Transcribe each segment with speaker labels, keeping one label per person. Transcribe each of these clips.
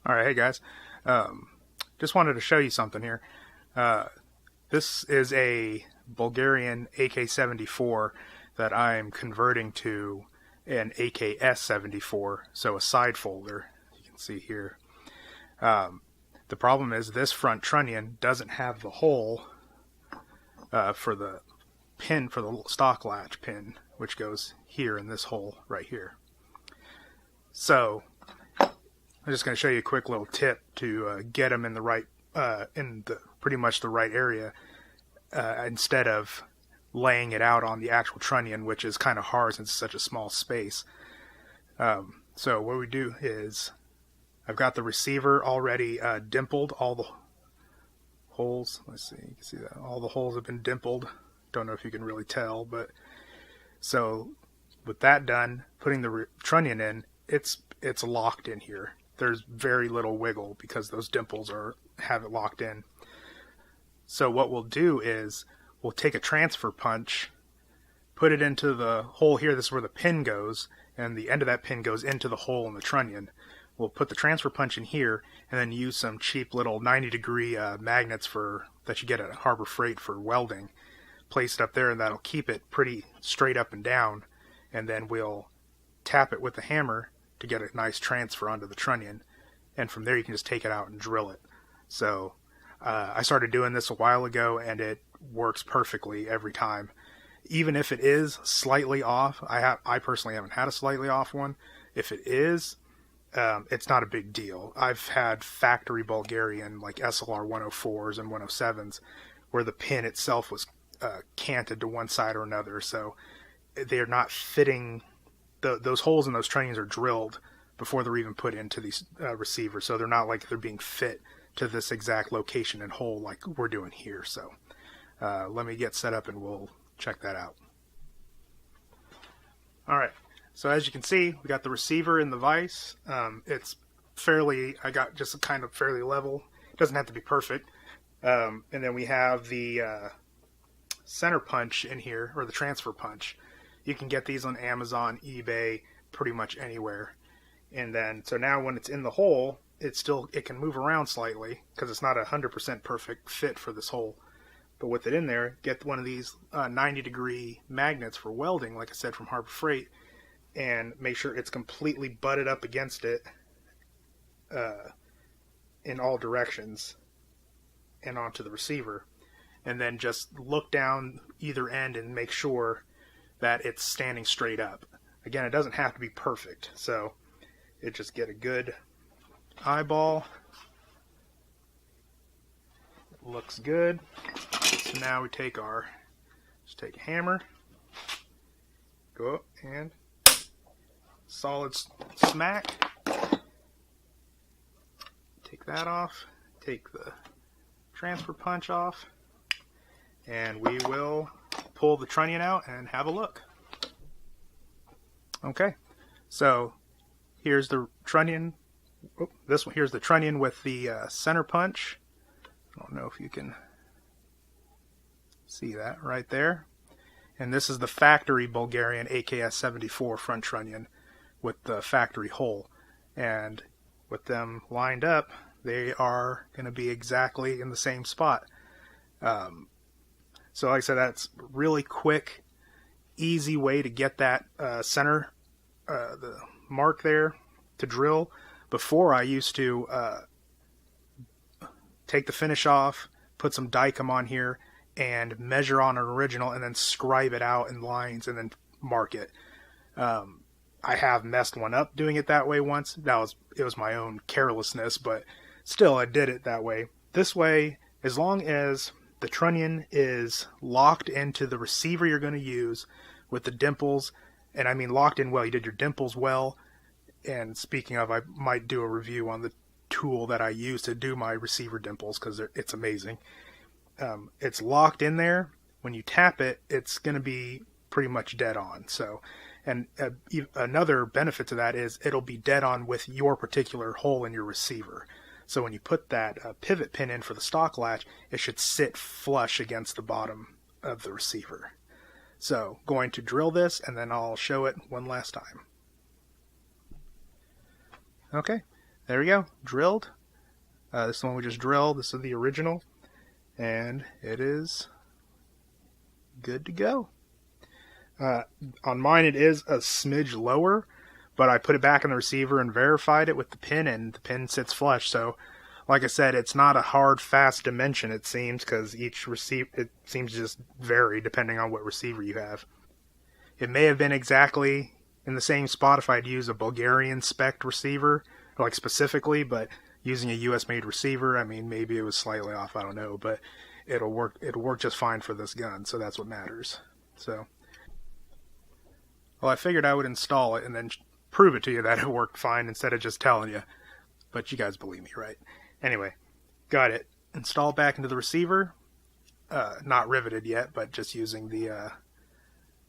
Speaker 1: Alright, hey guys. Just wanted to show you something here. This is a Bulgarian AK-74 that I'm converting to an AKS-74, so a side folder, you can see here. The problem is this front trunnion doesn't have the hole for the pin, for the stock latch pin, which goes here in this hole right here. So I'm just going to show you a quick little tip to get them in the right, pretty much the right area, instead of laying it out on the actual trunnion, which is kind of hard since it's such a small space. So what we do is, I've got the receiver already dimpled. All the holes, let's see, you can see that all the holes have been dimpled. Don't know if you can really tell, but so with that done, putting the trunnion in, it's locked in here. There's very little wiggle because those dimples have it locked in. So what we'll do is we'll take a transfer punch, put it into the hole here. This is where the pin goes, and the end of that pin goes into the hole in the trunnion. We'll put the transfer punch in here and then use some cheap little 90-degree magnets that you get at Harbor Freight for welding. Place it up there, and that'll keep it pretty straight up and down. And then we'll tap it with the hammer to get a nice transfer onto the trunnion, and from there you can just take it out and drill it. So I started doing this a while ago, and it works perfectly every time. Even if it is slightly off, I personally haven't had a slightly off one. If it is, it's not a big deal. I've had factory Bulgarian like SLR 104s and 107s where the pin itself was canted to one side or another, so they're not fitting. Those holes in those trunnions are drilled before they're even put into these receivers, so they're not like they're being fit to this exact location and hole like we're doing here. So let me get set up and we'll check that out. Alright, so as you can see, we got the receiver in the vise. It's I got just kind of fairly level. It doesn't have to be perfect. And then we have the center punch in here, or the transfer punch. You can get these on Amazon, eBay, pretty much anywhere. And then, so now when it's in the hole, it can move around slightly because it's not a 100% perfect fit for this hole. But with it in there, get one of these 90-degree magnets for welding, like I said, from Harbor Freight, and make sure it's completely butted up against it in all directions and onto the receiver. And then just look down either end and make sure that it's standing straight up. Again, it doesn't have to be perfect, so it just get a good eyeball. It looks good. So now we take just take a hammer, go up and solid smack. Take that off, take the transfer punch off, and we will pull the trunnion out and have a look. Okay, so here's the trunnion. Here's the trunnion with the center punch. I don't know if you can see that right there. And this is the factory Bulgarian AKS-74 front trunnion with the factory hole. And with them lined up, they are going to be exactly in the same spot. So like I said, that's really quick, easy way to get that center, the mark there to drill. Before, I used to take the finish off, put some Dykem on here, and measure on an original, and then scribe it out in lines, and then mark it. I have messed one up doing it that way once. It was my own carelessness, but still, I did it that way. This way, as long as the trunnion is locked into the receiver you're going to use with the dimples, and I mean locked in well, you did your dimples well. And speaking of, I might do a review on the tool that I use to do my receiver dimples because it's amazing. It's locked in there. When you tap it, it's going to be pretty much dead on. So, and another benefit to that is it'll be dead on with your particular hole in your receiver. So when you put that pivot pin in for the stock latch, it should sit flush against the bottom of the receiver. So going to drill this, and then I'll show it one last time. Okay, there we go, drilled. This is the one we just drilled. This is the original, and it is good to go. On mine it is a smidge lower, but I put it back in the receiver and verified it with the pin, and the pin sits flush. So like I said, it's not a hard, fast dimension, it seems, because each receiver, it seems to just vary depending on what receiver you have. It may have been exactly in the same spot if I'd used a Bulgarian spec receiver, like specifically, but using a US-made receiver, I mean, maybe it was slightly off, I don't know, but it'll work just fine for this gun, so that's what matters. So, well, I figured I would install it and then prove it to you that it worked fine instead of just telling you, but you guys believe me, right? Anyway, got it installed back into the receiver, not riveted yet, but just using the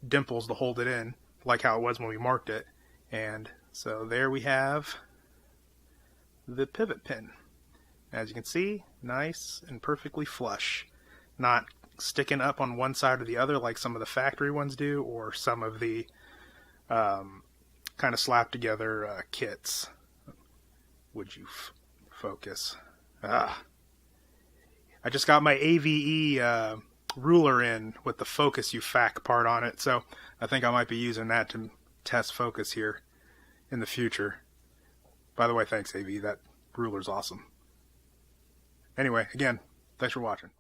Speaker 1: dimples to hold it in, like how it was when we marked it. And so there we have the pivot pin. As you can see, nice and perfectly flush, not sticking up on one side or the other like some of the factory ones do, or some of the kind of slapped together kits. Would you focus? I just got my AVE ruler in with the focus you fac part on it, so I think I might be using that to test focus here in the future. By the way, thanks AVE, that ruler's awesome. Anyway, again, thanks for watching.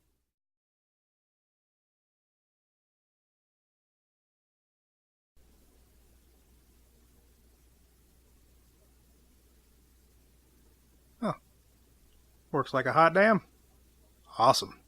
Speaker 1: Oh, works like a hot damn. Awesome.